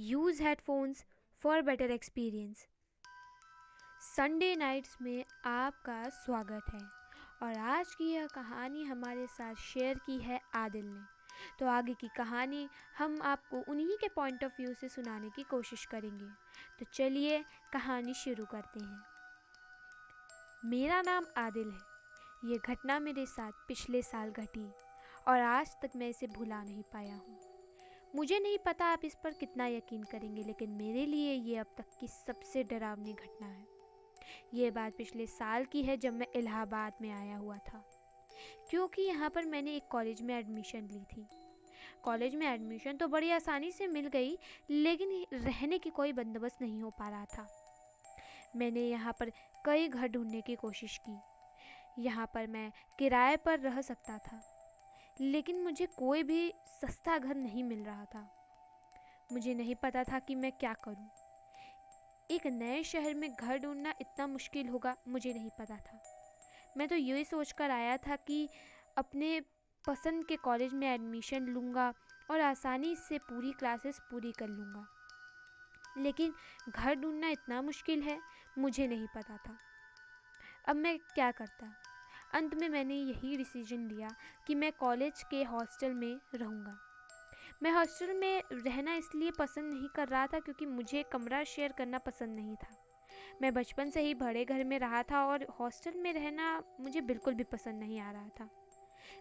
Use headphones for better experience. Sunday nights में आपका स्वागत है और आज की यह कहानी हमारे साथ शेयर की है आदिल ने। तो आगे की कहानी हम आपको उन्हीं के पॉइंट ऑफ व्यू से सुनाने की कोशिश करेंगे। तो चलिए कहानी शुरू करते हैं। मेरा नाम आदिल है। ये घटना मेरे साथ पिछले साल घटी और आज तक मैं इसे भुला नहीं पाया हूँ। मुझे नहीं पता आप इस पर कितना यकीन करेंगे, लेकिन मेरे लिए ये अब तक की सबसे डरावनी घटना है। ये बात पिछले साल की है जब मैं इलाहाबाद में आया हुआ था, क्योंकि यहाँ पर मैंने एक कॉलेज में एडमिशन ली थी। कॉलेज में एडमिशन तो बड़ी आसानी से मिल गई, लेकिन रहने की कोई बंदोबस्त नहीं हो पा रहा था। मैंने यहाँ पर कई घर ढूंढने की कोशिश की। यहाँ पर मैं किराए पर रह सकता था, लेकिन मुझे कोई भी सस्ता घर नहीं मिल रहा था। मुझे नहीं पता था कि मैं क्या करूं। एक नए शहर में घर ढूंढना इतना मुश्किल होगा, मुझे नहीं पता था। मैं तो यही सोचकर आया था कि अपने पसंद के कॉलेज में एडमिशन लूँगा और आसानी से पूरी क्लासेस पूरी कर लूँगा, लेकिन घर ढूंढना इतना मुश्किल है, मुझे नहीं पता था। अब मैं क्या करता? अंत में मैंने यही डिसीजन लिया कि मैं कॉलेज के हॉस्टल में रहूँगा। मैं हॉस्टल में रहना इसलिए पसंद नहीं कर रहा था क्योंकि मुझे कमरा शेयर करना पसंद नहीं था। मैं बचपन से ही बड़े घर में रहा था और हॉस्टल में रहना मुझे बिल्कुल भी पसंद नहीं आ रहा था।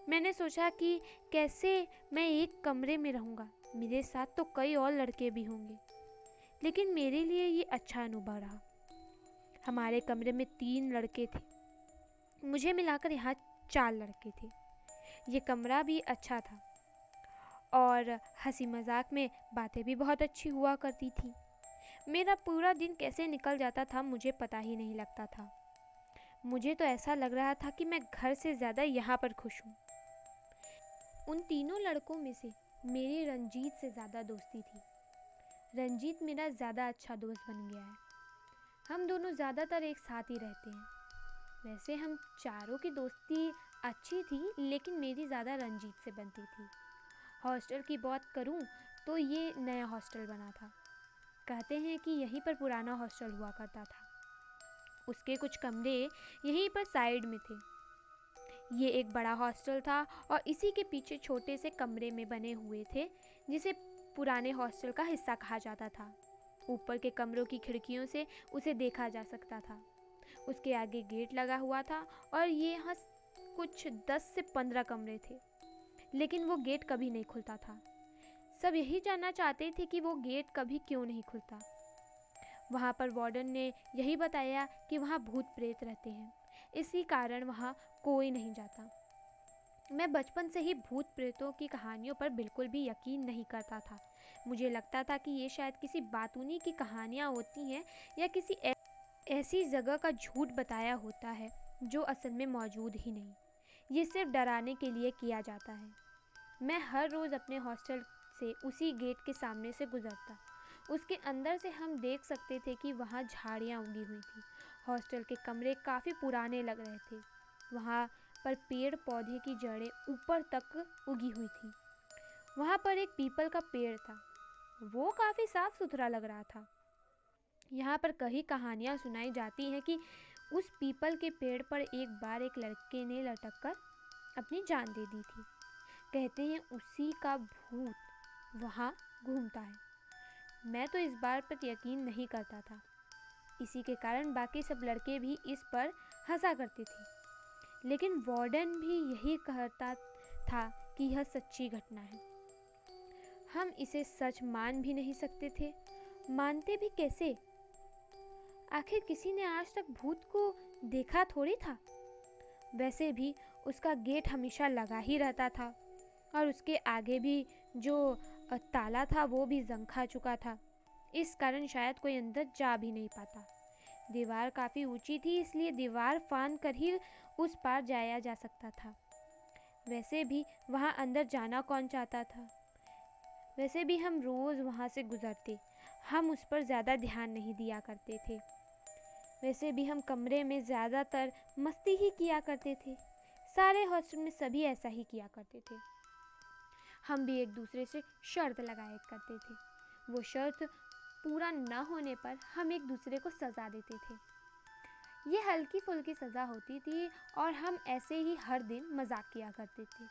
मैंने सोचा कि कैसे मैं एक कमरे में रहूँगा, मेरे साथ तो कई और लड़के भी होंगे, लेकिन मेरे लिए ये अच्छा अनुभव रहा। हमारे कमरे में 3 लड़के थे, मुझे मिलाकर यहाँ 4 लड़के थे। ये कमरा भी अच्छा था और हंसी मजाक में बातें भी बहुत अच्छी हुआ करती थी। मेरा पूरा दिन कैसे निकल जाता था मुझे पता ही नहीं लगता था। मुझे तो ऐसा लग रहा था कि मैं घर से ज़्यादा यहाँ पर खुश हूँ। उन तीनों लड़कों में से मेरी रंजीत से ज़्यादा दोस्ती थी। रंजीत मेरा ज़्यादा अच्छा दोस्त बन गया है। हम दोनों ज़्यादातर एक साथ ही रहते हैं। वैसे हम चारों की दोस्ती अच्छी थी, लेकिन मेरी ज़्यादा रंजीत से बनती थी। हॉस्टल की बात करूं तो ये नया हॉस्टल बना था। कहते हैं कि यहीं पर पुराना हॉस्टल हुआ करता था। उसके कुछ कमरे यहीं पर साइड में थे। ये एक बड़ा हॉस्टल था और इसी के पीछे छोटे से कमरे में बने हुए थे, जिसे पुराने हॉस्टल का हिस्सा कहा जाता था। ऊपर के कमरों की खिड़कियों से उसे देखा जा सकता था। उसके आगे गेट लगा हुआ था और ये यहाँ कुछ 10 से 15 कमरे थे, लेकिन वो गेट कभी नहीं खुलता था। सब यही जानना चाहते थे कि वो गेट कभी क्यों नहीं खुलता। वहाँ पर वार्डन ने यही बताया कि वहाँ भूत प्रेत रहते हैं, इसी कारण वहाँ कोई नहीं जाता। मैं बचपन से ही भूत प्रेतों की कहानियों पर बिल्कुल भी यकीन नहीं करता था। मुझे लगता था कि ये शायद किसी बातूनी की कहानियाँ होती हैं या किसी ऐसी जगह का झूठ बताया होता है जो असल में मौजूद ही नहीं। ये सिर्फ डराने के लिए किया जाता है। मैं हर रोज़ अपने हॉस्टल से उसी गेट के सामने से गुजरता। उसके अंदर से हम देख सकते थे कि वहाँ झाड़ियाँ उगी हुई थी। हॉस्टल के कमरे काफ़ी पुराने लग रहे थे। वहाँ पर पेड़ पौधे की जड़ें ऊपर तक उगी हुई थी। वहाँ पर एक पीपल का पेड़ था, वो काफ़ी साफ सुथरा लग रहा था। यहाँ पर कई कहानियाँ सुनाई जाती हैं कि उस पीपल के पेड़ पर एक बार एक लड़के ने लटक कर अपनी जान दे दी थी। कहते हैं उसी का भूत वहाँ घूमता है। मैं तो इस बात पर यकीन नहीं करता था। इसी के कारण बाकी सब लड़के भी इस पर हंसा करते थे, लेकिन वार्डन भी यही कहता था कि यह सच्ची घटना है। हम इसे सच मान भी नहीं सकते थे। मानते भी कैसे? आखिर किसी ने आज तक भूत को देखा थोड़ी था। वैसे भी उसका गेट हमेशा लगा ही रहता था और उसके आगे भी जो ताला था वो भी जंग खा चुका था। इस कारण शायद कोई अंदर जा भी नहीं पाता। दीवार काफ़ी ऊंची थी, इसलिए दीवार फांद कर ही उस पार जाया जा सकता था। वैसे भी वहाँ अंदर जाना कौन चाहता था। वैसे भी हम रोज़ वहाँ से गुजरते, हम उस पर ज़्यादा ध्यान नहीं दिया करते थे। वैसे भी हम कमरे में ज़्यादातर मस्ती ही किया करते थे। सारे हॉस्टल में सभी ऐसा ही किया करते थे। हम भी एक दूसरे से शर्त लगाया करते थे। वो शर्त पूरा न होने पर हम एक दूसरे को सज़ा देते थे। ये हल्की फुल्की सज़ा होती थी और हम ऐसे ही हर दिन मजाक किया करते थे।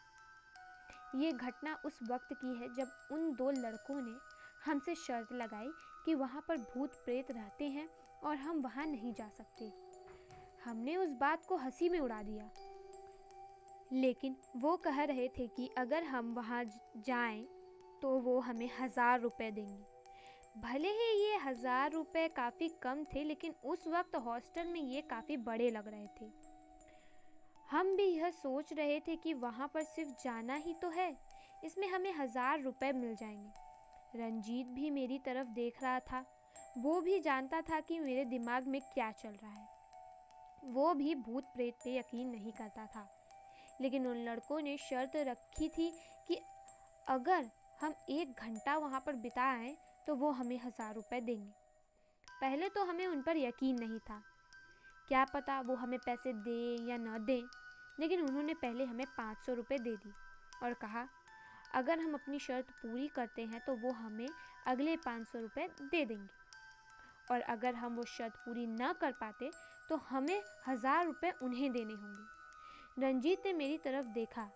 ये घटना उस वक्त की है जब उन दो लड़कों ने हमसे शर्त लगाई कि वहाँ पर भूत प्रेत रहते हैं और हम वहाँ नहीं जा सकते। हमने उस बात को हंसी में उड़ा दिया, लेकिन वो कह रहे थे कि अगर हम वहाँ जाएं तो वो हमें 1000 रुपये देंगे। भले ही ये 1000 रुपये काफ़ी कम थे, लेकिन उस वक्त हॉस्टल में ये काफ़ी बड़े लग रहे थे। हम भी यह सोच रहे थे कि वहाँ पर सिर्फ जाना ही तो है, इसमें हमें 1000 रुपये मिल जाएंगे। रंजीत भी मेरी तरफ देख रहा था। वो भी जानता था कि मेरे दिमाग में क्या चल रहा है। वो भी भूत प्रेत पे यकीन नहीं करता था, लेकिन उन लड़कों ने शर्त रखी थी कि अगर हम 1 घंटा वहाँ पर बिताएं तो वो हमें 1000 रुपये देंगे। पहले तो हमें उन पर यकीन नहीं था, क्या पता वो हमें पैसे दें या न दें, लेकिन उन्होंने पहले हमें 500 रुपये दे दी और कहा अगर हम अपनी शर्त पूरी करते हैं तो वो हमें अगले 500 रुपये दे देंगे, और अगर हम वो शर्त पूरी न कर पाते तो हमें 1000 रुपये उन्हें देने होंगे। रंजीत ने मेरी तरफ देखा।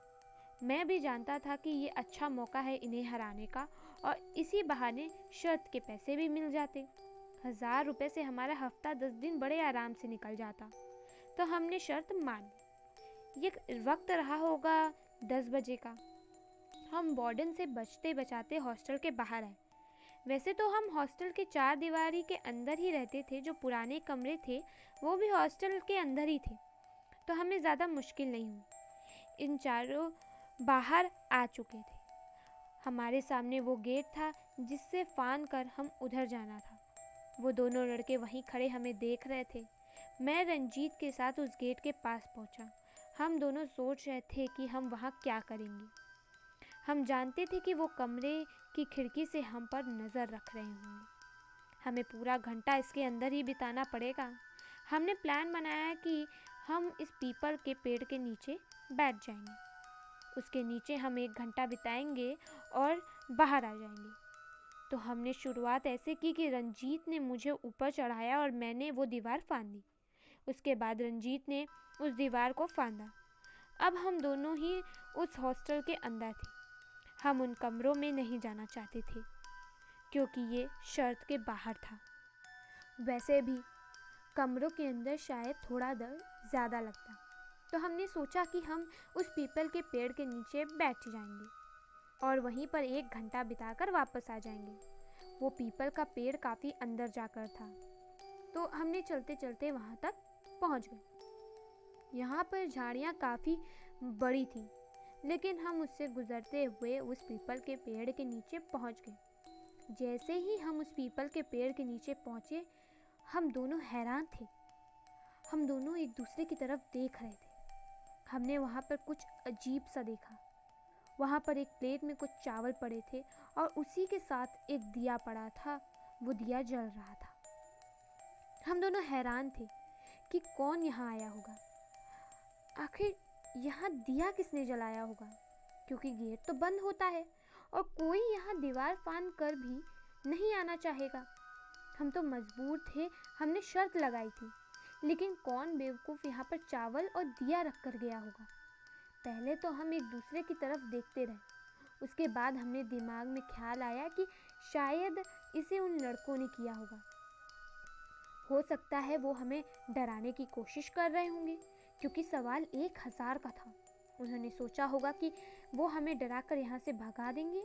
मैं भी जानता था कि ये अच्छा मौका है इन्हें हराने का, और इसी बहाने शर्त के पैसे भी मिल जाते। 1000 रुपये से हमारा हफ्ता 10 दिन बड़े आराम से निकल जाता। तो हमने शर्त मान ली। ये वक्त रहा होगा 10 बजे का। हम वार्डन से बचते बचाते हॉस्टल के बाहर आए। वैसे तो हम हॉस्टल के 4 दीवारी के अंदर ही रहते थे। जो पुराने कमरे थे वो भी हॉस्टल के अंदर ही थे, तो हमें ज़्यादा मुश्किल नहीं हुई। इन चारों बाहर आ चुके थे। हमारे सामने वो गेट था जिससे फान कर हम उधर जाना था। वो दोनों लड़के वहीं खड़े हमें देख रहे थे। मैं रंजीत के साथ उस गेट के पास पहुंचा। हम दोनों सोच रहे थे कि हम वहाँ क्या करेंगे। हम जानते थे कि वो कमरे की खिड़की से हम पर नज़र रख रहे होंगे। हमें पूरा घंटा इसके अंदर ही बिताना पड़ेगा। हमने प्लान बनाया कि हम इस पीपल के पेड़ के नीचे बैठ जाएंगे। उसके नीचे हम 1 घंटा बिताएंगे और बाहर आ जाएंगे। तो हमने शुरुआत ऐसे की कि रंजीत ने मुझे ऊपर चढ़ाया और मैंने वो दीवार फांद दी। उसके बाद रंजीत ने उस दीवार को फांदा। अब हम दोनों ही उस हॉस्टल के अंदर थे। हम उन कमरों में नहीं जाना चाहते थे क्योंकि ये शर्त के बाहर था। वैसे भी कमरों के अंदर शायद थोड़ा डर ज़्यादा लगता, तो हमने सोचा कि हम उस पीपल के पेड़ के नीचे बैठ जाएंगे और वहीं पर 1 घंटा बिताकर वापस आ जाएंगे। वो पीपल का पेड़ काफ़ी अंदर जाकर था, तो हमने चलते चलते वहाँ तक पहुँच गए। यहाँ पर झाड़ियाँ काफ़ी बड़ी थीं, लेकिन हम उससे गुजरते हुए उस पीपल के पेड़ के नीचे पहुँच गए। जैसे ही हम उस पीपल के पेड़ के नीचे पहुँचे, हम दोनों हैरान थे। हम दोनों एक दूसरे की तरफ देख रहे थे। हमने वहाँ पर कुछ अजीब सा देखा। वहाँ पर एक प्लेट में कुछ चावल पड़े थे और उसी के साथ एक दिया पड़ा था। वो दिया जल रहा था। हम दोनों हैरान थे कि कौन यहाँ आया होगा। आखिर यहाँ दिया किसने जलाया होगा, क्योंकि गेट तो बंद होता है और कोई यहाँ दीवार फांद कर भी नहीं आना चाहेगा। हम तो मजबूर थे। हमने शर्त लगाई थी, लेकिन कौन बेवकूफ़ यहाँ पर चावल और दिया रख कर गया होगा। पहले तो हम एक दूसरे की तरफ देखते रहे। उसके बाद हमने दिमाग में ख्याल आया कि शायद इसे उन लड़कों ने किया होगा। हो सकता है वो हमें डराने की कोशिश कर रहे होंगे, क्योंकि सवाल 1000 का था। उन्होंने सोचा होगा कि वो हमें डराकर यहाँ से भगा देंगे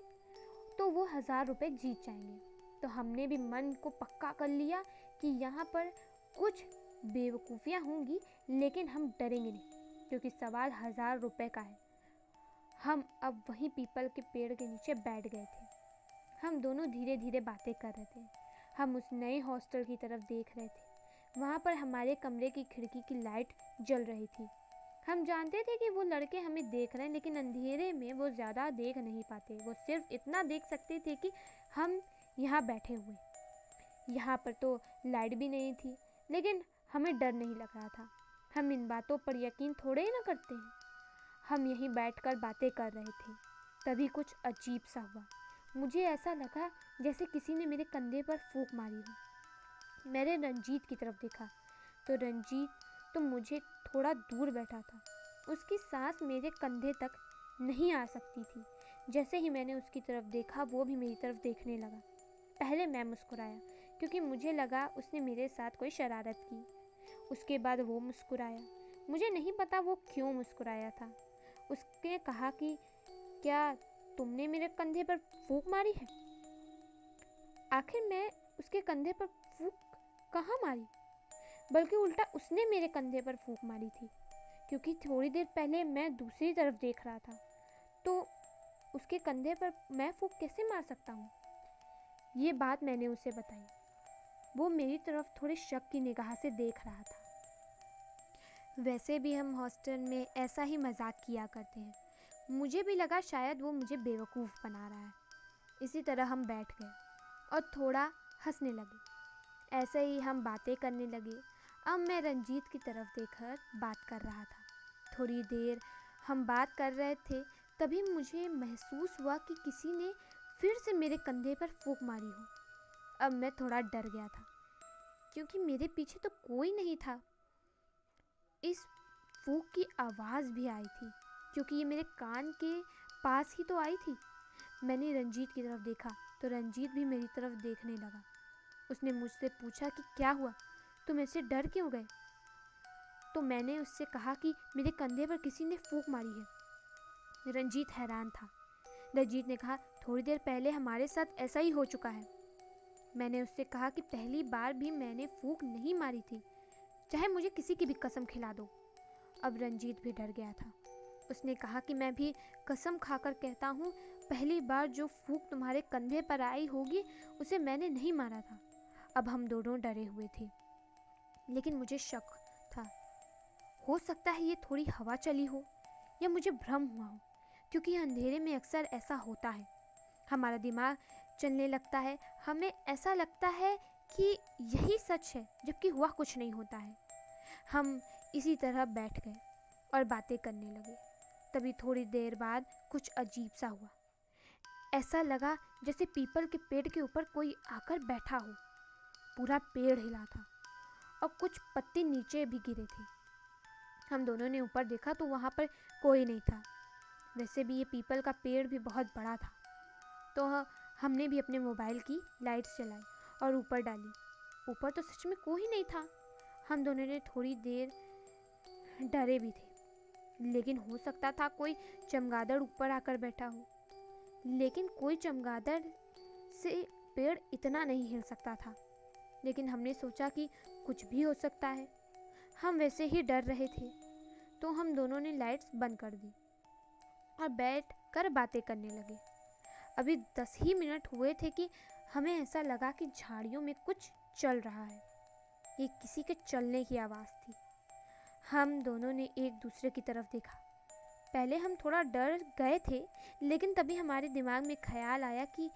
तो वो 1000 रुपये जीत जाएंगे। तो हमने भी मन को पक्का कर लिया कि यहाँ पर कुछ बेवकूफ़ियाँ होंगी, लेकिन हम डरेंगे नहीं, क्योंकि सवाल 1000 रुपये का है। हम अब वहीं पीपल के पेड़ के नीचे बैठ गए थे। हम दोनों धीरे धीरे बातें कर रहे थे। हम उस नए हॉस्टल की तरफ देख रहे थे। वहाँ पर हमारे कमरे की खिड़की की लाइट जल रही थी। हम जानते थे कि वो लड़के हमें देख रहे हैं, लेकिन अंधेरे में वो ज़्यादा देख नहीं पाते। वो सिर्फ इतना देख सकते थे कि हम यहाँ बैठे हुए। यहाँ पर तो लाइट भी नहीं थी, लेकिन हमें डर नहीं लग रहा था। हम इन बातों पर यकीन थोड़े ही ना करते हैं। हम यहीं बैठकर बातें कर रहे थे। तभी कुछ अजीब सा हुआ। मुझे ऐसा लगा जैसे किसी ने मेरे कंधे पर फूंक मारी हो। मैंने रंजीत की तरफ देखा तो रंजीत तो मुझे थोड़ा दूर बैठा था। उसकी सांस मेरे कंधे तक नहीं आ सकती थी। जैसे ही मैंने उसकी तरफ देखा वो भी मेरी तरफ देखने लगा। पहले मैं मुस्कुराया क्योंकि मुझे लगा उसने मेरे साथ कोई शरारत की। उसके बाद वो मुस्कुराया। मुझे नहीं पता वो क्यों मुस्कुराया था। उसने कहा कि क्या तुमने मेरे कंधे पर फूंक मारी है? आखिर मैं उसके कंधे पर फूंक कहाँ मारी, बल्कि उल्टा उसने मेरे कंधे पर फूंक मारी थी, क्योंकि थोड़ी देर पहले मैं दूसरी तरफ देख रहा था। तो उसके कंधे पर मैं फूंक कैसे मार सकता हूँ? ये बात मैंने उसे बताई। वो मेरी तरफ थोड़े शक की निगाह से देख रहा था। वैसे भी हम हॉस्टल में ऐसा ही मजाक किया करते हैं। मुझे भी लगा शायद वो मुझे बेवकूफ़ बना रहा है। इसी तरह हम बैठ गए और थोड़ा हंसने लगे। ऐसे ही हम बातें करने लगे। अब मैं रंजीत की तरफ देखकर बात कर रहा था। थोड़ी देर हम बात कर रहे थे, तभी मुझे महसूस हुआ कि किसी ने फिर से मेरे कंधे पर फूंक मारी हो। अब मैं थोड़ा डर गया था क्योंकि मेरे पीछे तो कोई नहीं था। इस फूंक की आवाज़ भी आई थी क्योंकि ये मेरे कान के पास ही तो आई थी। मैंने रंजीत की तरफ देखा तो रंजीत भी मेरी तरफ देखने लगा। उसने मुझसे पूछा कि क्या हुआ, तुम ऐसे डर क्यों गए? तो मैंने उससे कहा कि मेरे कंधे पर किसी ने फूंक मारी है। रंजीत हैरान था। रंजीत ने कहा, थोड़ी देर पहले हमारे साथ ऐसा ही हो चुका है। मैंने उससे कहा कि पहली बार भी मैंने फूंक नहीं मारी थी, चाहे मुझे किसी की भी कसम खिला दो। अब रंजीत भी डर गया था। उसने कहा कि मैं भी कसम खाकर कहता हूँ, पहली बार जो फूंक तुम्हारे कंधे पर आई होगी उसे मैंने नहीं मारा था। अब हम दोनों डरे हुए थे, लेकिन मुझे शक था। हो सकता है ये थोड़ी हवा चली हो या मुझे भ्रम हुआ हो, क्योंकि अंधेरे में अक्सर ऐसा होता है। हमारा दिमाग चलने लगता है, हमें ऐसा लगता है कि यही सच है, जबकि हुआ कुछ नहीं होता है। हम इसी तरह बैठ गए और बातें करने लगे। तभी थोड़ी देर बाद कुछ अजीब सा हुआ। ऐसा लगा जैसे पीपल के पेड़ के ऊपर कोई आकर बैठा हो। पूरा पेड़ हिला था और कुछ पत्ते नीचे भी गिरे थे। हम दोनों ने ऊपर देखा तो वहाँ पर कोई नहीं था। वैसे भी ये पीपल का पेड़ भी बहुत बड़ा था। तो हमने भी अपने मोबाइल की लाइट्स जलाई और ऊपर डाली। ऊपर तो सच में कोई नहीं था। हम दोनों ने थोड़ी देर डरे भी थे, लेकिन हो सकता था कोई चमगादड़ ऊपर आकर बैठा हो। लेकिन कोई चमगादड़ से पेड़ इतना नहीं हिल सकता था। लेकिन हमने सोचा कि कुछ भी हो सकता है। हम वैसे ही डर रहे थे, तो हम दोनों ने लाइट्स बंद कर दी और बैठ कर बातें करने लगे। अभी 10 ही मिनट हुए थे कि हमें ऐसा लगा कि झाड़ियों में कुछ चल रहा है। ये किसी के चलने की आवाज़ थी। हम दोनों ने एक दूसरे की तरफ देखा। पहले हम थोड़ा डर गए थे, लेकिन तभी हमारे दिमाग में ख्याल आया कि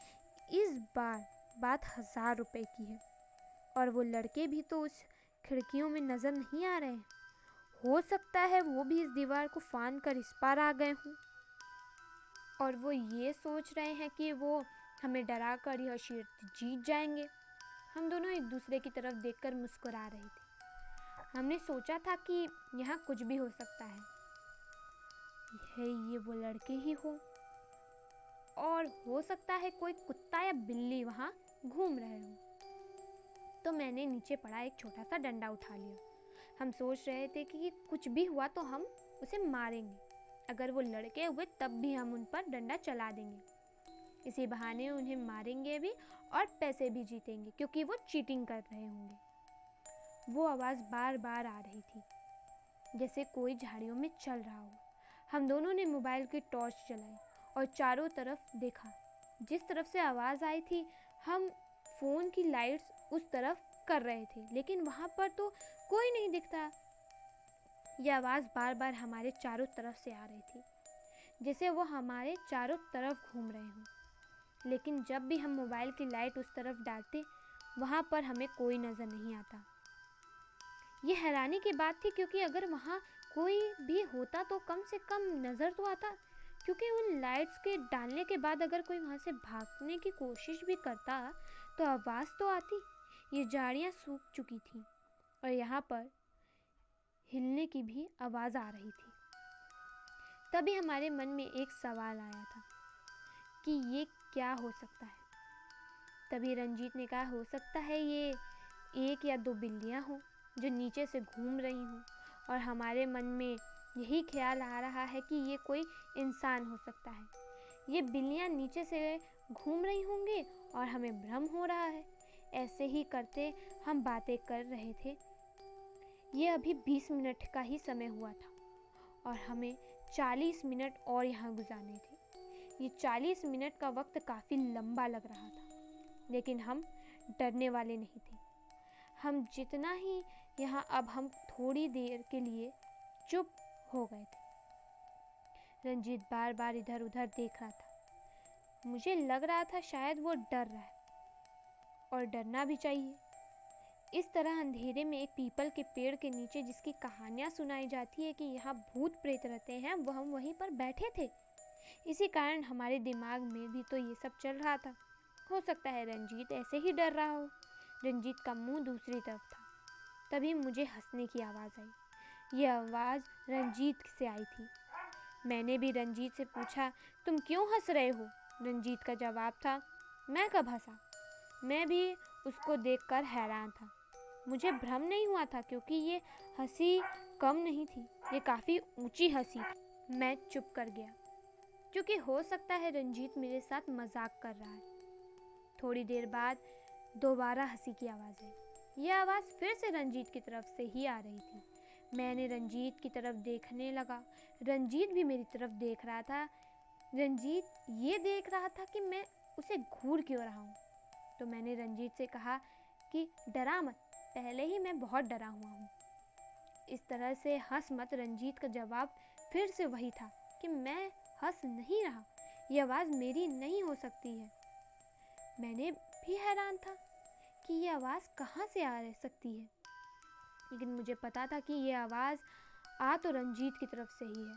इस बार बात 1000 रुपए की है और वो लड़के भी तो उस खिड़कियों में नज़र नहीं आ रहे हैं। हो सकता है वो भी इस दीवार को फांद कर इस पार आ गए हों और वो ये सोच रहे हैं कि वो हमें डरा कर यह शीट जीत जाएंगे। हम दोनों एक दूसरे की तरफ देखकर मुस्कुरा रहे थे। हमने सोचा था कि यहाँ कुछ भी हो सकता है। ये वो लड़के ही हो, और हो सकता है कोई कुत्ता या बिल्ली वहाँ घूम रहे हो। तो मैंने नीचे पड़ा एक छोटा सा डंडा उठा लिया। हम सोच रहे थे कि कुछ भी हुआ तो हम उसे मारेंगे। अगर वो लड़के हुए तब भी हम उन पर डंडा चला देंगे। इसी बहाने उन्हें मारेंगे भी और पैसे भी जीतेंगे, क्योंकि वो चीटिंग कर रहे होंगे। वो आवाज़ बार बार आ रही थी, जैसे कोई झाड़ियों में चल रहा हो। हम दोनों ने मोबाइल की टॉर्च जलाई और चारों तरफ देखा। जिस तरफ से आवाज़ आई थी, हम फ़ोन की लाइट्स उस तरफ कर रहे थे, लेकिन वहाँ पर तो कोई नहीं दिखता। यह आवाज़ बार बार हमारे चारों तरफ से आ रही थी, जैसे वो हमारे चारों तरफ घूम रहे हों। लेकिन जब भी हम मोबाइल की लाइट उस तरफ डालते, वहाँ पर हमें कोई नज़र नहीं आता। ये हैरानी की बात थी, क्योंकि अगर वहाँ कोई भी होता तो कम से कम नज़र तो आता, क्योंकि उन लाइट्स के डालने के बाद अगर कोई वहाँ से भागने की कोशिश भी करता तो आवाज़ तो आती। ये झाड़ियाँ सूख चुकी थीं और यहाँ पर हिलने की भी आवाज़ आ रही थी। तभी हमारे मन में एक सवाल आया था कि ये क्या हो सकता है। तभी रंजीत ने कहा, हो सकता है ये एक या दो बिल्लियाँ हों जो नीचे से घूम रही हों, और हमारे मन में यही ख्याल आ रहा है कि ये कोई इंसान हो सकता है। ये बिल्लियाँ नीचे से घूम रही होंगी और हमें भ्रम हो रहा है। ऐसे ही करते हम बातें कर रहे थे। ये अभी 20 मिनट का ही समय हुआ था और हमें 40 मिनट और यहाँ गुजारने थे। ये 40 मिनट का वक्त काफ़ी लंबा लग रहा था, लेकिन हम डरने वाले नहीं थे। हम जितना ही यहाँ, अब हम थोड़ी देर के लिए चुप हो गए थे। रंजीत बार बार इधर उधर देख रहा था। मुझे लग रहा था शायद वो डर रहा है, और डरना भी चाहिए। इस तरह अंधेरे में एक पीपल के पेड़ के नीचे जिसकी कहानियाँ सुनाई जाती है कि यहाँ भूत प्रेत रहते हैं, वो हम वहीं पर बैठे थे। इसी कारण हमारे दिमाग में भी तो ये सब चल रहा था। हो सकता है रंजीत ऐसे ही डर रहा हो। रंजीत का मुंह दूसरी तरफ था। तभी मुझे हंसने की आवाज़ आई। ये आवाज़ रंजीत से आई थी। मैंने भी रंजीत से पूछा, तुम क्यों हंस रहे हो? रंजीत का जवाब था, मैं कब हंसा? मैं भी उसको देखकर हैरान था। मुझे भ्रम नहीं हुआ था क्योंकि ये हंसी कम नहीं थी, ये काफ़ी ऊंची हंसी थी। मैं चुप कर गया क्योंकि हो सकता है रंजीत मेरे साथ मजाक कर रहा है। थोड़ी देर बाद दोबारा हंसी की आवाज़ आई। यह आवाज़ फिर से रंजीत की तरफ से ही आ रही थी। मैंने रंजीत की तरफ देखने लगा। रंजीत भी मेरी तरफ देख रहा था। रंजीत ये देख रहा था कि मैं उसे घूर क्यों रहा हूँ। तो मैंने रंजीत से कहा कि डरा मत, पहले ही मैं बहुत डरा हुआ हूँ। इस तरह से हंस मत। रंजीत का जवाब फिर से वही था कि मैं हंस नहीं रहा, ये आवाज़ मेरी नहीं हो सकती है। मैंने भी हैरान था कि ये आवाज़ कहाँ से आ सकती है, लेकिन मुझे पता था कि ये आवाज़ आ तो रंजीत की तरफ से ही है।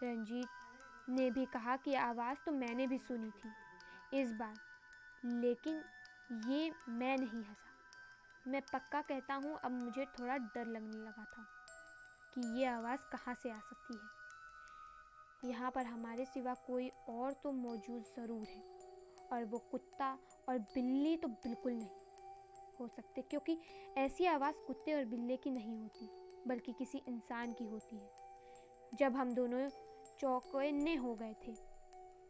रंजीत ने भी कहा कि आवाज़ तो मैंने भी सुनी थी इस बार, लेकिन ये मैं नहीं हंसा। मैं पक्का कहता हूँ, अब मुझे थोड़ा डर लगने लगा था कि ये आवाज़ कहाँ से आ सकती है। यहाँ पर हमारे सिवा कोई और तो मौजूद ज़रूर है, और वो कुत्ता और बिल्ली तो बिल्कुल नहीं हो सकते, क्योंकि ऐसी आवाज़ कुत्ते और बिल्ली की नहीं होती बल्कि किसी इंसान की होती है। जब हम दोनों चौकन्ने हो गए थे।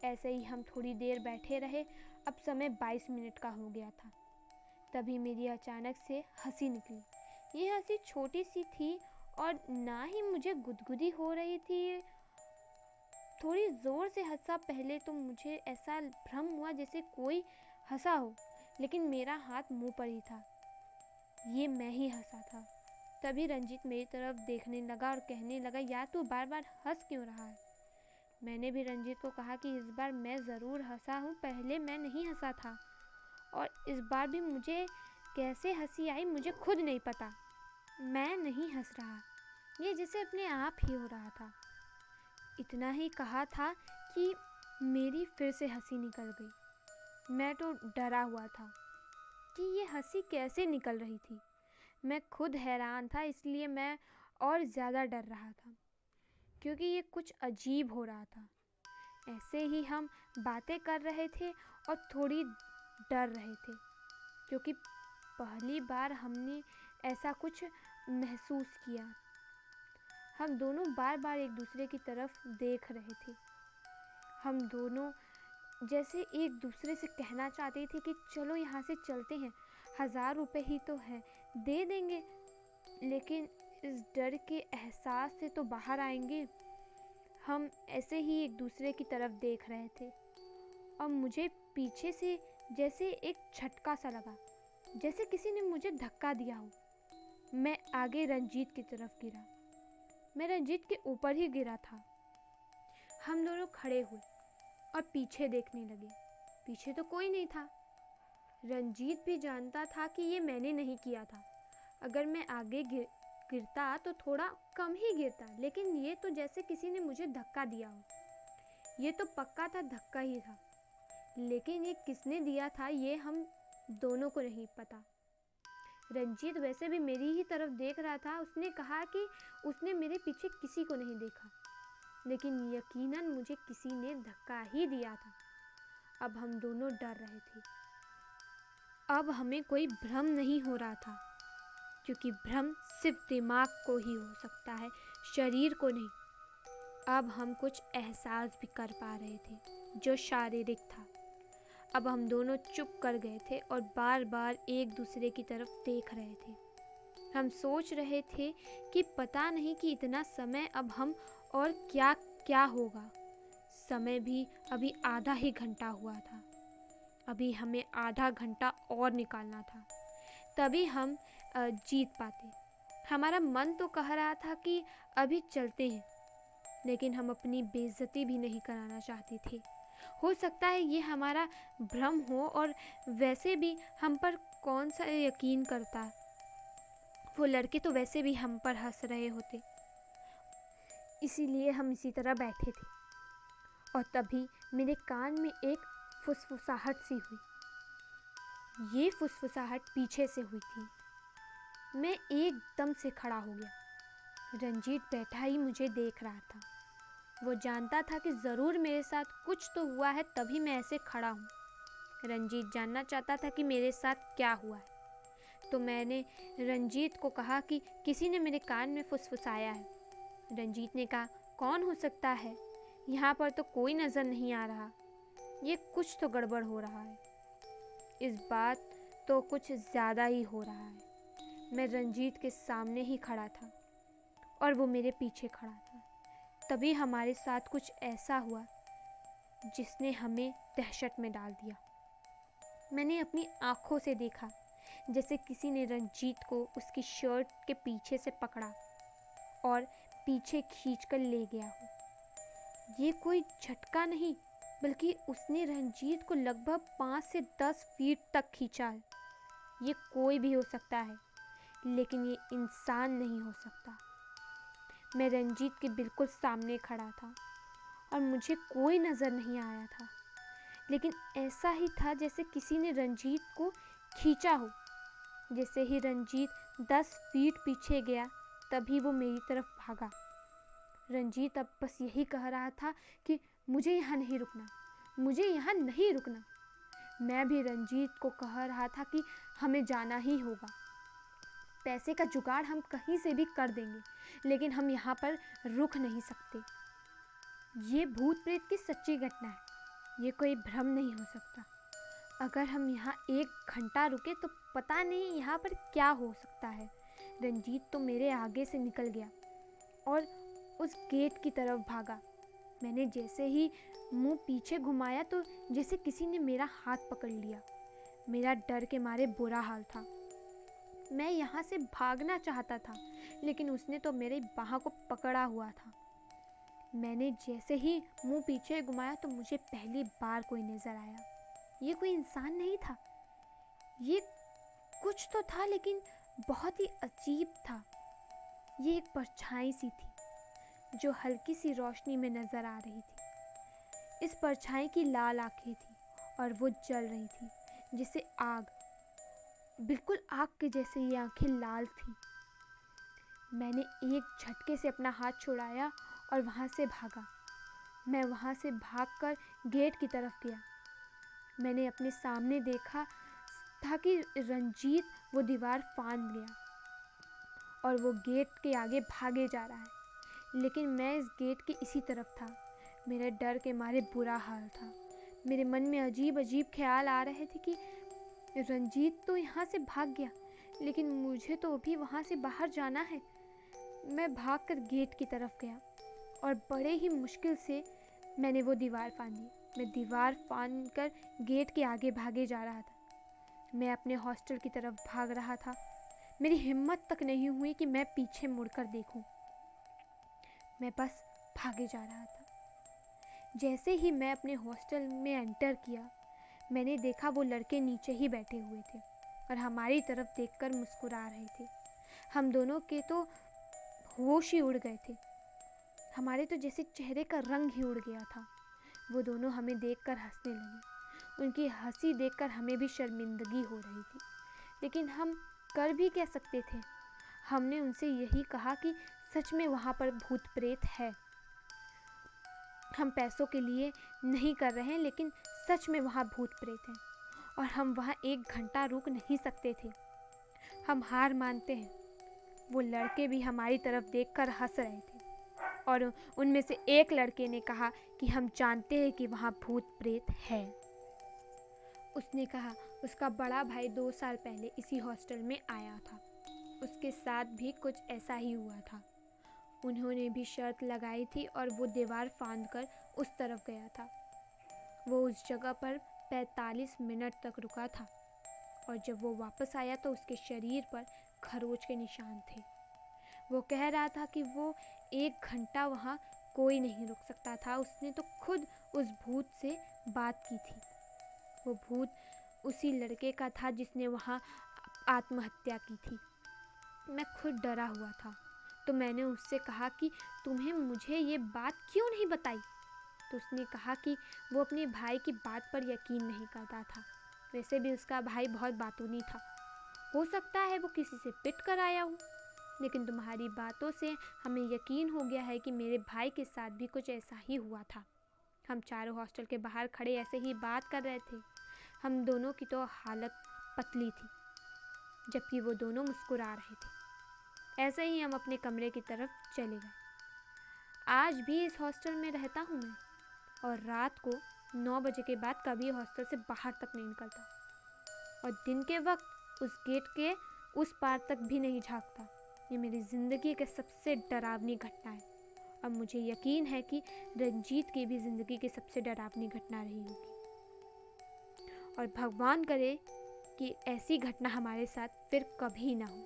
ऐसे ही हम थोड़ी देर बैठे रहे। अब समय 22 मिनट का हो गया था। तभी मेरी अचानक से हंसी निकली। ये हंसी छोटी सी थी और ना ही मुझे गुदगुदी हो रही थी, थोड़ी ज़ोर से हंसा। पहले तो मुझे ऐसा भ्रम हुआ जैसे कोई हंसा हो, लेकिन मेरा हाथ मुंह पर ही था। ये मैं ही हंसा था। तभी रंजीत मेरी तरफ देखने लगा और कहने लगा, यार तू बार बार हंस क्यों रहा है? मैंने भी रंजीत को कहा कि इस बार मैं ज़रूर हंसा हूँ, पहले मैं नहीं हंसा था, और इस बार भी मुझे कैसे हंसी आई मुझे खुद नहीं पता। मैं नहीं हंस रहा, ये जैसे अपने आप ही हो रहा था। इतना ही कहा था कि मेरी फिर से हंसी निकल गई। मैं तो डरा हुआ था कि ये हंसी कैसे निकल रही थी। मैं खुद हैरान था, इसलिए मैं और ज़्यादा डर रहा था क्योंकि ये कुछ अजीब हो रहा था। ऐसे ही हम बातें कर रहे थे और थोड़ी डर रहे थे क्योंकि पहली बार हमने ऐसा कुछ महसूस किया। हम दोनों बार बार एक दूसरे की तरफ देख रहे थे। हम दोनों जैसे एक दूसरे से कहना चाहते थे कि चलो यहाँ से चलते हैं, 1000 रुपये ही तो है, दे देंगे, लेकिन इस डर के एहसास से तो बाहर आएंगे। हम ऐसे ही एक दूसरे की तरफ देख रहे थे और मुझे पीछे से जैसे एक झटका सा लगा, जैसे किसी ने मुझे धक्का दिया हो। मैं आगे रंजीत की तरफ गिरा। मैं रंजीत के ऊपर ही गिरा था। हम दोनों खड़े हुए और पीछे देखने लगे। पीछे तो कोई नहीं था। रंजीत भी जानता था कि ये मैंने नहीं किया था। अगर मैं आगे गिरता तो थोड़ा कम ही गिरता, लेकिन ये तो जैसे किसी ने मुझे धक्का दिया हो। ये तो पक्का था धक्का ही था, लेकिन ये किसने दिया था ये हम दोनों को नहीं पता। रंजीत वैसे भी मेरी ही तरफ देख रहा था। उसने कहा कि उसने मेरे पीछे किसी को नहीं देखा, लेकिन यकीनन मुझे किसी ने धक्का ही दिया था। अब हम दोनों डर रहे थे। अब हमें कोई भ्रम नहीं हो रहा था, क्योंकि भ्रम सिर्फ दिमाग को ही हो सकता है, शरीर को नहीं। अब हम कुछ एहसास भी कर पा रहे थे जो शारीरिक था। अब हम दोनों चुप कर गए थे और बार बार एक दूसरे की तरफ देख रहे थे। हम सोच रहे थे कि पता नहीं कि इतना समय अब हम और क्या क्या होगा। समय भी अभी आधा ही घंटा हुआ था। अभी हमें आधा घंटा और निकालना था, तभी हम जीत पाते। हमारा मन तो कह रहा था कि अभी चलते हैं, लेकिन हम अपनी बेइज्जती भी नहीं कराना चाहते थे। हो सकता है ये हमारा भ्रम हो, और वैसे भी हम पर कौन सा यकीन करता। वो लड़के तो वैसे भी हम पर हंस रहे होते, इसीलिए हम इसी तरह बैठे थे। और तभी मेरे कान में एक फुसफुसाहट सी हुई। ये फुसफुसाहट पीछे से हुई थी। मैं एकदम से खड़ा हो गया। रंजीत बैठा ही मुझे देख रहा था। वो जानता था कि ज़रूर मेरे साथ कुछ तो हुआ है, तभी मैं ऐसे खड़ा हूँ। रंजीत जानना चाहता था कि मेरे साथ क्या हुआ है। तो मैंने रंजीत को कहा कि किसी ने मेरे कान में फुसफुसाया है। रंजीत ने कहा, कौन हो सकता है? यहाँ पर तो कोई नज़र नहीं आ रहा। ये कुछ तो गड़बड़ हो रहा है। इस बात तो कुछ ज़्यादा ही हो रहा है। मैं रंजीत के सामने ही खड़ा था और वो मेरे पीछे खड़ा था। तभी हमारे साथ कुछ ऐसा हुआ जिसने हमें दहशत में डाल दिया। मैंने अपनी आँखों से देखा जैसे किसी ने रंजीत को उसकी शर्ट के पीछे से पकड़ा और पीछे खींचकर ले गया हो। ये कोई झटका नहीं, बल्कि उसने रंजीत को लगभग 5 से 10 फीट तक खींचा है। ये कोई भी हो सकता है, लेकिन ये इंसान नहीं हो सकता। मैं रंजीत के बिल्कुल सामने खड़ा था और मुझे कोई नज़र नहीं आया था, लेकिन ऐसा ही था जैसे किसी ने रंजीत को खींचा हो। जैसे ही रंजीत 10 फीट पीछे गया, तभी वो मेरी तरफ भागा। रंजीत अब बस यही कह रहा था कि मुझे यहाँ नहीं रुकना, मुझे यहाँ नहीं रुकना। मैं भी रंजीत को कह रहा था कि हमें जाना ही होगा। पैसे का जुगाड़ हम कहीं से भी कर देंगे, लेकिन हम यहाँ पर रुक नहीं सकते। ये भूत प्रेत की सच्ची घटना है, ये कोई भ्रम नहीं हो सकता। अगर हम यहाँ 1 घंटा रुके तो पता नहीं यहाँ पर क्या हो सकता है। रंजीत तो मेरे आगे से निकल गया और उस गेट की तरफ भागा। मैंने जैसे ही मुंह पीछे घुमाया तो जैसे किसी ने मेरा हाथ पकड़ लिया। मेरा डर के मारे बुरा हाल था। मैं यहाँ से भागना चाहता था, लेकिन उसने तो मेरे बाह को पकड़ा हुआ था। मैंने जैसे ही मुंह पीछे घुमाया तो मुझे पहली बार कोई नज़र आया। ये कोई इंसान नहीं था, ये कुछ तो था, लेकिन बहुत ही अजीब था। ये एक परछाई सी थी जो हल्की सी रोशनी में नज़र आ रही थी। इस परछाई की लाल आंखें थी और वो जल रही थी जैसे आग, बिल्कुल आग के जैसे ये आंखें लाल थी। मैंने एक झटके से अपना हाथ छुड़ाया और वहाँ से भागा। मैं वहाँ से भागकर गेट की तरफ गया। मैंने अपने सामने देखा था कि रंजीत वो दीवार फांद गया और वो गेट के आगे भागे जा रहा है, लेकिन मैं इस गेट के इसी तरफ था। मेरे डर के मारे बुरा हाल था। मेरे मन में अजीब अजीब ख्याल आ रहे थे कि रंजीत तो यहाँ से भाग गया, लेकिन मुझे तो अभी वहाँ से बाहर जाना है। मैं भागकर गेट की तरफ गया और बड़े ही मुश्किल से मैंने वो दीवार फांदी। मैं दीवार फांदकर गेट के आगे भागे जा रहा था। मैं अपने हॉस्टल की तरफ भाग रहा था। मेरी हिम्मत तक नहीं हुई कि मैं पीछे मुड़कर देखूं। मैं बस भागे जा रहा था। जैसे ही मैं अपने हॉस्टल में एंटर किया, मैंने देखा वो लड़के नीचे ही बैठे हुए थे और हमारी तरफ देखकर मुस्कुरा रहे थे। हम दोनों के तो होश ही उड़ गए थे। हमारे तो जैसे चेहरे का रंग ही उड़ गया था। वो दोनों हमें देखकर हंसने लगे। उनकी हंसी देखकर हमें भी शर्मिंदगी हो रही थी, लेकिन हम कर भी क्या सकते थे। हमने उनसे यही कहा कि सच में वहाँ पर भूत प्रेत है। हम पैसों के लिए नहीं कर रहे हैं, लेकिन सच में वहाँ भूत प्रेत हैं और हम वहाँ 1 घंटा रुक नहीं सकते थे। हम हार मानते हैं। वो लड़के भी हमारी तरफ देखकर हंस रहे थे और उनमें से एक लड़के ने कहा कि हम जानते हैं कि वहाँ भूत प्रेत है। उसने कहा उसका बड़ा भाई 2 साल पहले इसी हॉस्टल में आया था। उसके साथ भी कुछ ऐसा ही हुआ था। उन्होंने भी शर्त लगाई थी और वो दीवार फांदकर उस तरफ गया था। वो उस जगह पर 45 मिनट तक रुका था और जब वो वापस आया तो उसके शरीर पर खरोच के निशान थे। वो कह रहा था कि वो 1 घंटा वहाँ कोई नहीं रुक सकता था। उसने तो खुद उस भूत से बात की थी। वो भूत उसी लड़के का था जिसने वहाँ आत्महत्या की थी। मैं खुद डरा हुआ था, तो मैंने उससे कहा कि तुम्हें मुझे ये बात क्यों नहीं बताई। तो उसने कहा कि वो अपने भाई की बात पर यकीन नहीं करता था। वैसे भी उसका भाई बहुत बातूनी था। हो सकता है वो किसी से पिट कर आया हो, लेकिन तुम्हारी बातों से हमें यकीन हो गया है कि मेरे भाई के साथ भी कुछ ऐसा ही हुआ था। हम चारों हॉस्टल के बाहर खड़े ऐसे ही बात कर रहे थे। हम दोनों की तो हालत पतली थी, जबकि वो दोनों मुस्कुरा रहे थे। ऐसे ही हम अपने कमरे की तरफ चले गए। आज भी इस हॉस्टल में रहता हूँ मैं, और रात को 9 बजे के बाद कभी हॉस्टल से बाहर तक नहीं निकलता और दिन के वक्त उस गेट के उस पार तक भी नहीं झांकता। ये मेरी ज़िंदगी की सबसे डरावनी घटना है और मुझे यकीन है कि रंजीत की भी ज़िंदगी की सबसे डरावनी घटना रही होगी, और भगवान करे कि ऐसी घटना हमारे साथ फिर कभी ना हो।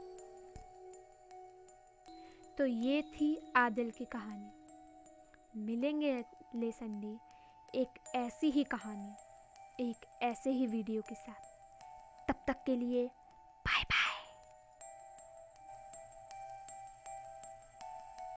तो ये थी आदिल की कहानी। मिलेंगे अगले संडे एक ऐसी ही कहानी, एक ऐसे ही वीडियो के साथ। तब तक के लिए